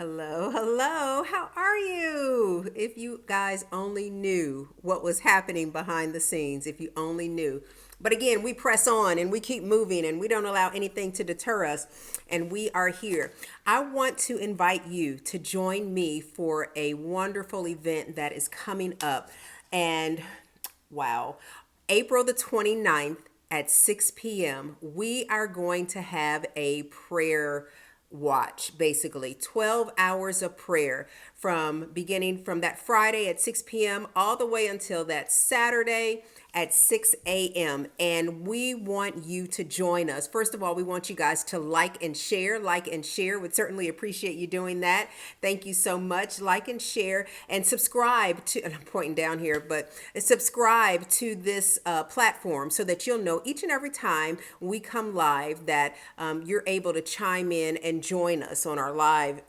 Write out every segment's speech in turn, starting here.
Hello, hello. How are you? If you guys only knew what was happening behind the scenes, if you only knew. But again, we press on and we keep moving and we don't allow anything to deter us. And we are here. I want to invite you to join me for a wonderful event that is coming up. And wow, April the 29th at 6 p.m., we are going to have a prayer watch, basically 12 hours of prayer from beginning from that Friday at 6 p.m. all the way until that Saturday at 6 a.m. And we want you to join us. First of all, we want you guys to like and share. Like and share. Would certainly appreciate you doing that. Thank you so much. Like and share and subscribe to, and I'm pointing down here, but subscribe to this platform so that you'll know each and every time we come live that you're able to chime in and join us on our live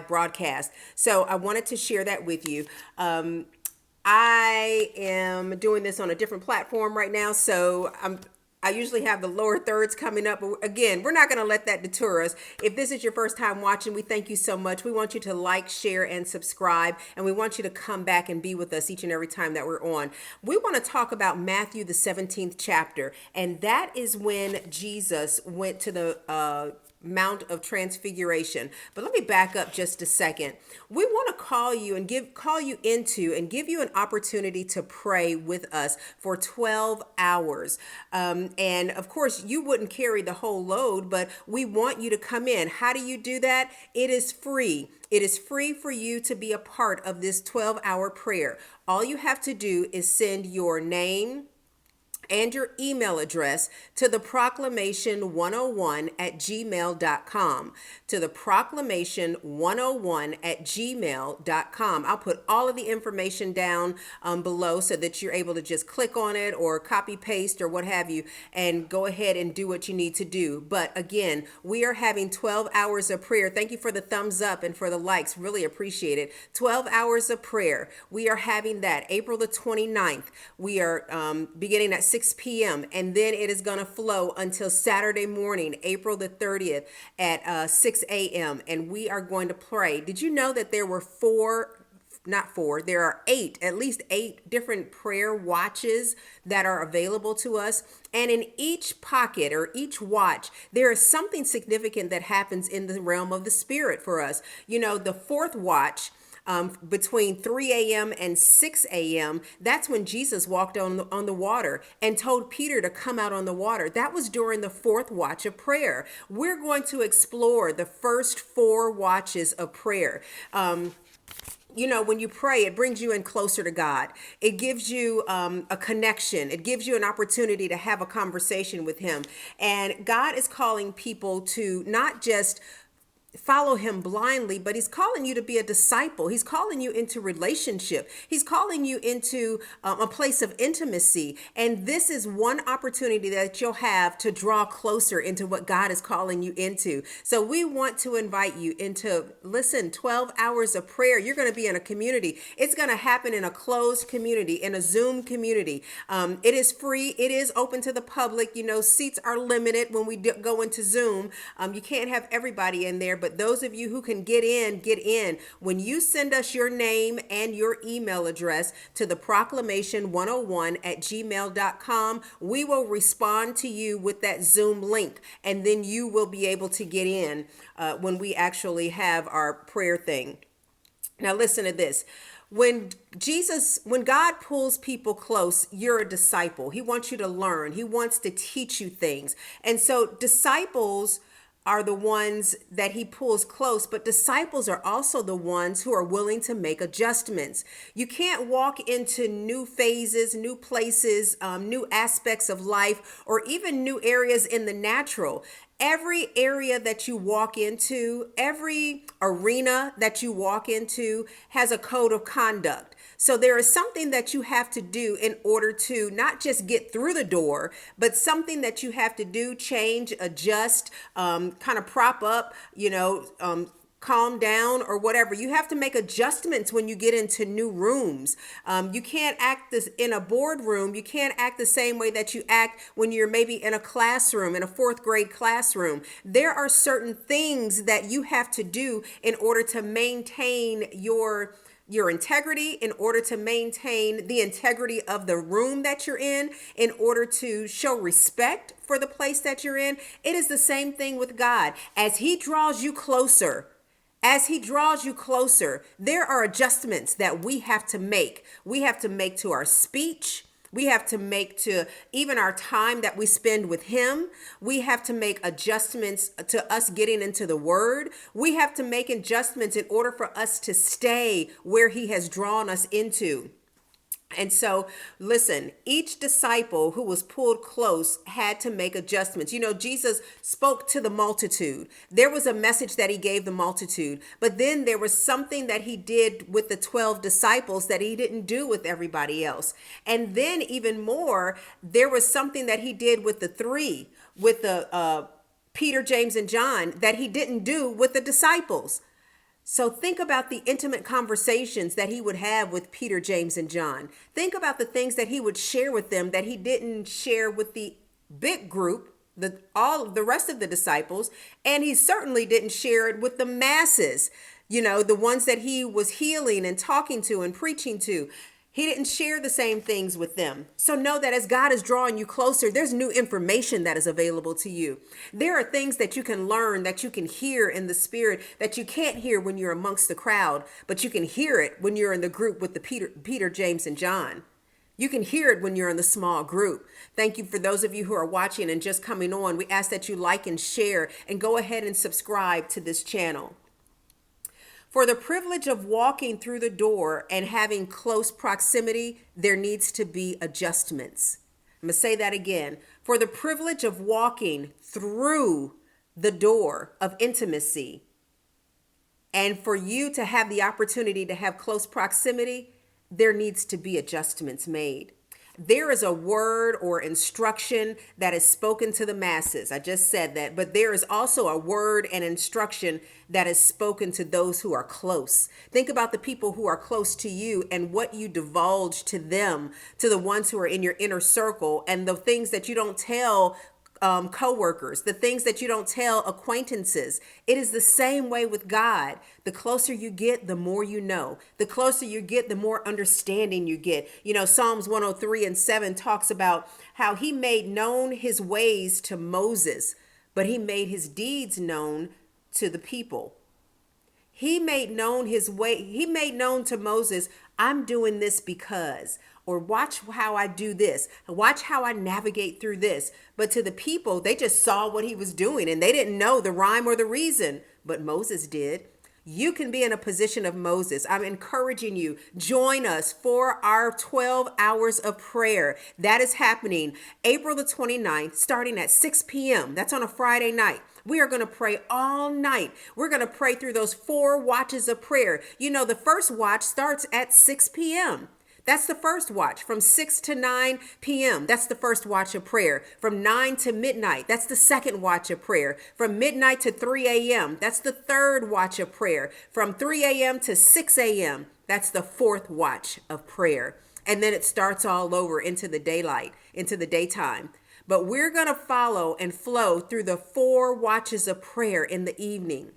broadcast. So I wanted to share that with you. I am doing this on a different platform right now, so I usually have the lower thirds coming up. But again, we're not going to let that deter us. If this is your first time watching, we thank you so much. We want you to like, share, and subscribe. And we want you to come back and be with us each and every time that we're on. We want to talk about Matthew, the 17th chapter. And that is when Jesus went to the Mount of Transfiguration. But let me back up just a second. We want to call you and call you into and give you an opportunity to pray with us for 12 hours. And of course, you wouldn't carry the whole load, but we want you to come in. How do you do that? It is free. It is free for you to be a part of this 12-hour prayer. All you have to do is send your name and your email address to the proclamation101 at gmail.com. To the proclamation101 at gmail.com. I'll put all of the information down below so that you're able to just click on it or copy paste or what have you and go ahead and do what you need to do. But again, we are having 12 hours of prayer. Thank you for the thumbs up and for the likes. Really appreciate it. 12 hours of prayer. We are having that April the 29th. We are beginning at 6 p.m. and then it is going to flow until Saturday morning, April the 30th at 6 a.m. And we are going to pray. Did you know that there were there are at least eight different prayer watches that are available to us. And in each pocket or each watch, there is something significant that happens in the realm of the spirit for us. You know, the fourth watch, between 3 a.m. and 6 a.m., that's when Jesus walked on the water and told Peter to come out on the water. That was during the fourth watch of prayer. We're going to explore the first four watches of prayer. You know, when you pray, it brings you in closer to God. It gives you a connection. It gives you an opportunity to have a conversation with Him. And God is calling people to not just follow him blindly, but he's calling you to be a disciple. He's calling you into relationship. He's calling you into a place of intimacy. And this is one opportunity that you'll have to draw closer into what God is calling you into. So we want to invite you into, 12 hours of prayer. You're going to be in a community. It's going to happen in a closed community, in a Zoom community. It is free. It is open to the public. You know, seats are limited when we go into Zoom. You can't have everybody in there, but those of you who can get in, get in. When you send us your name and your email address to the proclamation101 at gmail.com, we will respond to you with that Zoom link, and then you will be able to get in when we actually have our prayer thing. Now listen to this. When God pulls people close, you're a disciple. He wants you to learn. He wants to teach you things. And so disciples are the ones that he pulls close, but disciples are also the ones who are willing to make adjustments. You can't walk into new phases, new places, new aspects of life, or even new areas in the natural. Every area that you walk into, every arena that you walk into has a code of conduct. So there is something that you have to do in order to not just get through the door, but something that you have to do, change, adjust, kind of prop up, calm down or whatever. You have to make adjustments when you get into new rooms. You can't act this in a boardroom. You can't act the same way that you act when you're maybe in a classroom, in a fourth grade classroom. There are certain things that you have to do in order to maintain your integrity, in order to maintain the integrity of the room that you're in order to show respect for the place that you're in. It is the same thing with God. As he draws you closer, there are adjustments that we have to make. We have to make to our speech. We have to make to even our time that we spend with him. We have to make adjustments to us getting into the word. We have to make adjustments in order for us to stay where he has drawn us into. And so, listen, each disciple who was pulled close had to make adjustments. You know, Jesus spoke to the multitude. There was a message that he gave the multitude, but then there was something that he did with the 12 disciples that he didn't do with everybody else. And then even more, there was something that he did with the three, with the Peter, James, and John, that he didn't do with the disciples. So think about the intimate conversations that he would have with Peter, James, and John. Think about the things that he would share with them that he didn't share with the big group, all of the rest of the disciples, and he certainly didn't share it with the masses, you know, the ones that he was healing and talking to and preaching to. He didn't share the same things with them. So know that as God is drawing you closer, there's new information that is available to you. There are things that you can learn, that you can hear in the spirit, that you can't hear when you're amongst the crowd, but you can hear it when you're in the group with the Peter, James, and John. You can hear it when you're in the small group. Thank you for those of you who are watching and just coming on. We ask that you like and share and go ahead and subscribe to this channel. For the privilege of walking through the door and having close proximity, there needs to be adjustments. I'm going to say that again. For the privilege of walking through the door of intimacy, and for you to have the opportunity to have close proximity, there needs to be adjustments made. There is a word or instruction that is spoken to the masses. I just said that, but there is also a word and instruction that is spoken to those who are close. Think about the people who are close to you and what you divulge to them, to the ones who are in your inner circle, and the things that you don't tell co-workers, the things that you don't tell acquaintances. It is the same way with God. The closer you get, the more you know. The closer you get, the more understanding you get. You know, Psalms 103:7 talks about how he made known his ways to Moses, but he made his deeds known to the people. He made known his way. He made known to Moses, I'm doing this because, or watch how I do this. Watch how I navigate through this. But to the people, they just saw what he was doing and they didn't know the rhyme or the reason, but Moses did. You can be in a position of Moses. I'm encouraging you. Join us for our 12 hours of prayer. That is happening April the 29th, starting at 6 p.m. That's on a Friday night. We are going to pray all night. We're going to pray through those 4 watches of prayer. You know, the first watch starts at 6 p.m. That's the first watch, from 6 to 9 p.m. That's the first watch of prayer. From 9 to midnight, that's the second watch of prayer. From midnight to 3 a.m., that's the third watch of prayer. From 3 a.m. to 6 a.m., that's the fourth watch of prayer. And then it starts all over into the daylight, into the daytime. But we're going to follow and flow through the 4 watches of prayer in the evening.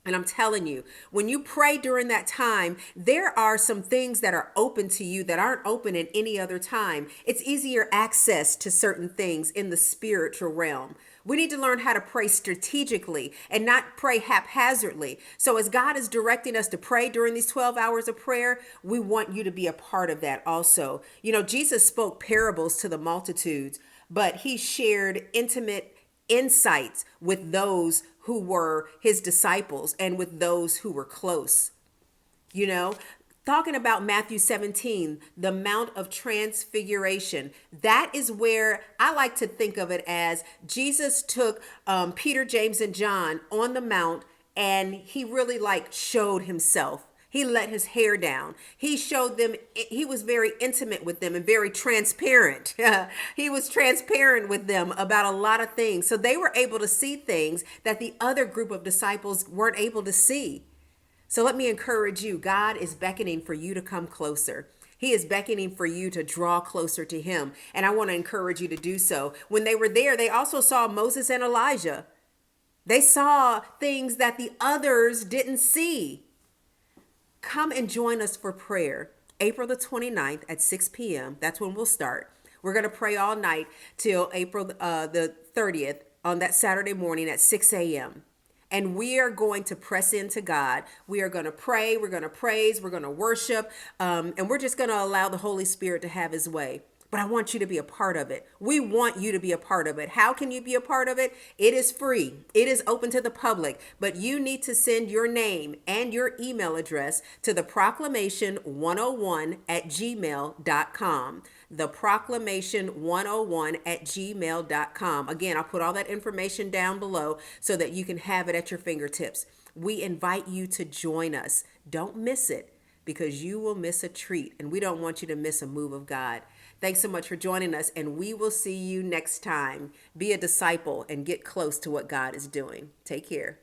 And I'm telling you, when you pray during that time, there are some things that are open to you that aren't open in any other time. It's easier access to certain things in the spiritual realm. We need to learn how to pray strategically and not pray haphazardly. So as God is directing us to pray during these 12 hours of prayer, we want you to be a part of that also. You know, Jesus spoke parables to the multitudes, but he shared intimate insights with those who were his disciples and with those who were close. You know, talking about Matthew 17, the Mount of Transfiguration, that is where I like to think of it as Jesus took Peter, James, and John on the mount, and he really showed himself. He let his hair down. He showed them, he was very intimate with them and very transparent. He was transparent with them about a lot of things. So they were able to see things that the other group of disciples weren't able to see. So let me encourage you. God is beckoning for you to come closer. He is beckoning for you to draw closer to him. And I want to encourage you to do so. When they were there, they also saw Moses and Elijah. They saw things that the others didn't see. Come and join us for prayer. April the 29th at 6 p.m. That's when we'll start. We're going to pray all night till April the 30th on that Saturday morning at 6 a.m. And we are going to press into God. We are going to pray. We're going to praise. We're going to worship. And we're just going to allow the Holy Spirit to have his way. But I want you to be a part of it. We want you to be a part of it. How can you be a part of it? It is free. It is open to the public. But you need to send your name and your email address to the proclamation101@gmail.com. The proclamation101@gmail.com. Again, I'll put all that information down below so that you can have it at your fingertips. We invite you to join us. Don't miss it, because you will miss a treat, and we don't want you to miss a move of God. Thanks so much for joining us, and we will see you next time. Be a disciple and get close to what God is doing. Take care.